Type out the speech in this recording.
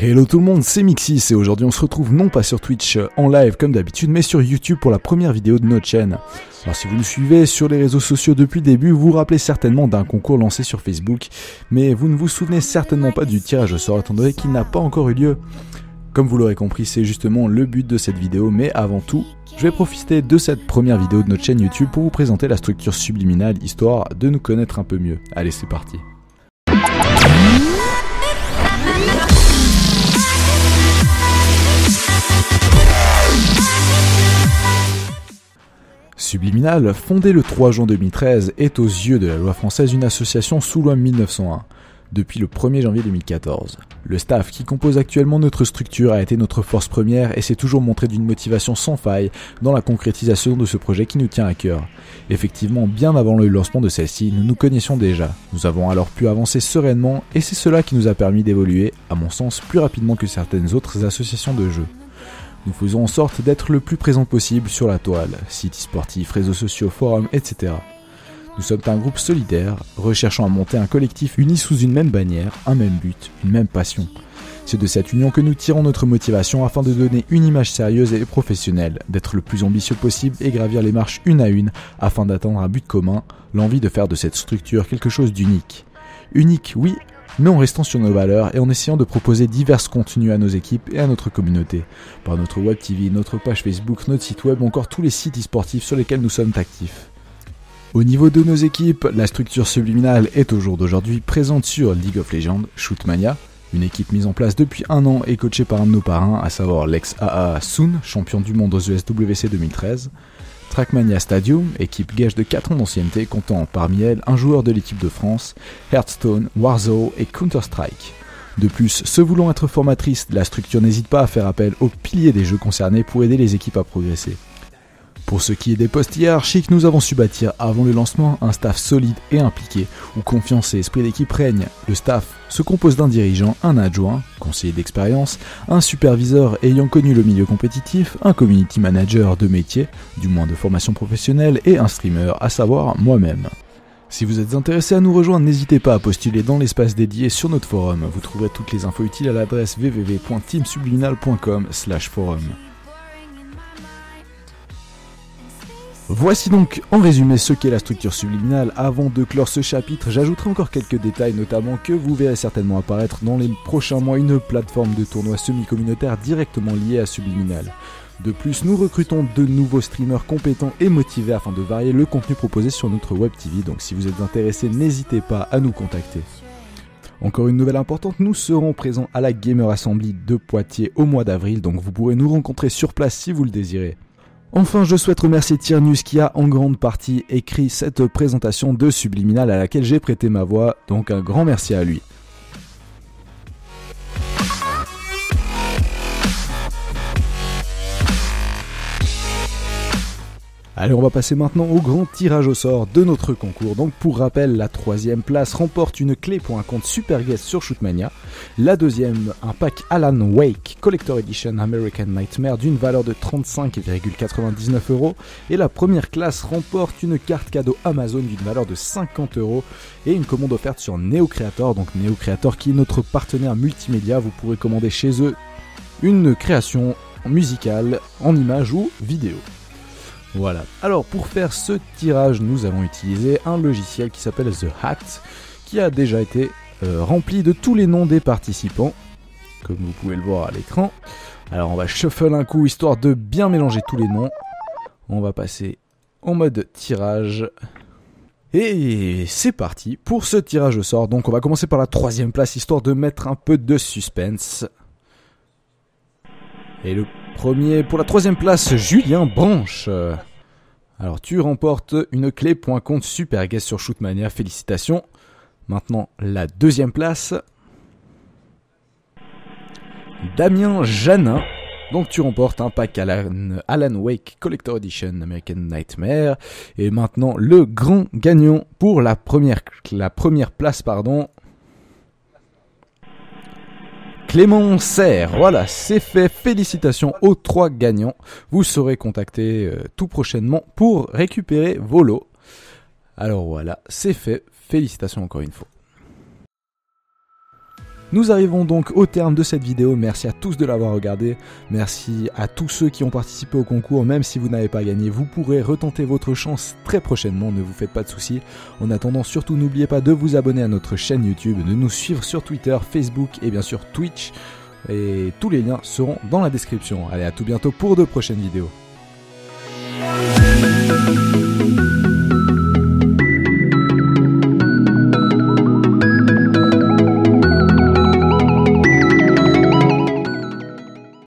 Hello tout le monde, c'est Mixis et aujourd'hui on se retrouve non pas sur Twitch en live comme d'habitude mais sur YouTube pour la première vidéo de notre chaîne. Alors si vous nous suivez sur les réseaux sociaux depuis le début, vous vous rappelez certainement d'un concours lancé sur Facebook, mais vous ne vous souvenez certainement pas du tirage au sort étant donné qu'il n'a pas encore eu lieu. Comme vous l'aurez compris, c'est justement le but de cette vidéo, mais avant tout, je vais profiter de cette première vidéo de notre chaîne YouTube pour vous présenter la structure subliminale, histoire de nous connaître un peu mieux. Allez, c'est parti. Subliminal, fondée le 3 juin 2013, est aux yeux de la loi française une association sous loi 1901, depuis le 1er janvier 2014. Le staff qui compose actuellement notre structure a été notre force première et s'est toujours montré d'une motivation sans faille dans la concrétisation de ce projet qui nous tient à cœur. Effectivement, bien avant le lancement de celle-ci, nous nous connaissions déjà. Nous avons alors pu avancer sereinement et c'est cela qui nous a permis d'évoluer, à mon sens, plus rapidement que certaines autres associations de jeux. Nous faisons en sorte d'être le plus présent possible sur la toile, sites sportifs, réseaux sociaux, forums, etc. Nous sommes un groupe solidaire, recherchant à monter un collectif uni sous une même bannière, un même but, une même passion. C'est de cette union que nous tirons notre motivation afin de donner une image sérieuse et professionnelle, d'être le plus ambitieux possible et gravir les marches une à une afin d'atteindre un but commun, l'envie de faire de cette structure quelque chose d'unique. Unique, oui, mais en restant sur nos valeurs et en essayant de proposer divers contenus à nos équipes et à notre communauté, par notre web TV, notre page Facebook, notre site web ou encore tous les sites e-sportifs sur lesquels nous sommes actifs. Au niveau de nos équipes, la structure subliminale est au jour d'aujourd'hui présente sur League of Legends, Shootmania, une équipe mise en place depuis 1 an et coachée par un de nos parrains, à savoir l'ex-AA Soon, champion du monde aux ESWC 2013, Trackmania Stadium, équipe gage de 4 ans d'ancienneté, comptant parmi elles un joueur de l'équipe de France, Hearthstone, Warzone et Counter-Strike. De plus, se voulant être formatrice, la structure n'hésite pas à faire appel aux piliers des jeux concernés pour aider les équipes à progresser. Pour ce qui est des postes hiérarchiques, nous avons su bâtir avant le lancement un staff solide et impliqué, où confiance et esprit d'équipe règnent. Le staff se compose d'un dirigeant, un adjoint, conseiller d'expérience, un superviseur ayant connu le milieu compétitif, un community manager de métier, du moins de formation professionnelle, et un streamer, à savoir moi-même. Si vous êtes intéressé à nous rejoindre, n'hésitez pas à postuler dans l'espace dédié sur notre forum. Vous trouverez toutes les infos utiles à l'adresse www.teamsubliminal.com/forum. Voici donc en résumé ce qu'est la structure subliminale. Avant de clore ce chapitre, j'ajouterai encore quelques détails, notamment que vous verrez certainement apparaître dans les prochains mois une plateforme de tournoi semi-communautaire directement liée à Subliminal. De plus, nous recrutons de nouveaux streamers compétents et motivés afin de varier le contenu proposé sur notre web TV, donc si vous êtes intéressé, n'hésitez pas à nous contacter. Encore une nouvelle importante, nous serons présents à la Gamer Assembly de Poitiers au mois d'avril, donc vous pourrez nous rencontrer sur place si vous le désirez. Enfin, je souhaite remercier Tyrnus qui a en grande partie écrit cette présentation de Subliminal à laquelle j'ai prêté ma voix, donc un grand merci à lui. Allez, on va passer maintenant au grand tirage au sort de notre concours. Donc pour rappel, la 3e place remporte une clé pour un compte Super Guest sur Shootmania. La 2e, un pack Alan Wake Collector Edition American Nightmare d'une valeur de 35,99€. Et la première classe remporte une carte cadeau Amazon d'une valeur de 50€ et une commande offerte sur NeoCreator. Donc NeoCreator qui est notre partenaire multimédia. Vous pourrez commander chez eux une création musicale en images ou vidéo. Voilà, alors pour faire ce tirage, nous avons utilisé un logiciel qui s'appelle The Hat, qui a déjà été rempli de tous les noms des participants, comme vous pouvez le voir à l'écran. Alors on va shuffle un coup, histoire de bien mélanger tous les noms. On va passer en mode tirage. Et c'est parti pour ce tirage au sort. Donc on va commencer par la 3e place, histoire de mettre un peu de suspense. Et le premier, pour la 3e place, Julien Branche. Alors tu remportes une clé pour un compte Super Guest sur Shootmania, félicitations. Maintenant la 2e place, Damien Janin. Donc tu remportes un pack Alan Wake Collector Edition American Nightmare. Et maintenant le grand gagnant pour la première place, Clément Serre, voilà, c'est fait, félicitations aux 3 gagnants. Vous serez contactés tout prochainement pour récupérer vos lots. Alors voilà, c'est fait, félicitations encore une fois. Nous arrivons donc au terme de cette vidéo, merci à tous de l'avoir regardé, merci à tous ceux qui ont participé au concours, même si vous n'avez pas gagné, vous pourrez retenter votre chance très prochainement, ne vous faites pas de soucis. En attendant, surtout n'oubliez pas de vous abonner à notre chaîne YouTube, de nous suivre sur Twitter, Facebook et bien sûr Twitch, et tous les liens seront dans la description. Allez, à tout bientôt pour de prochaines vidéos.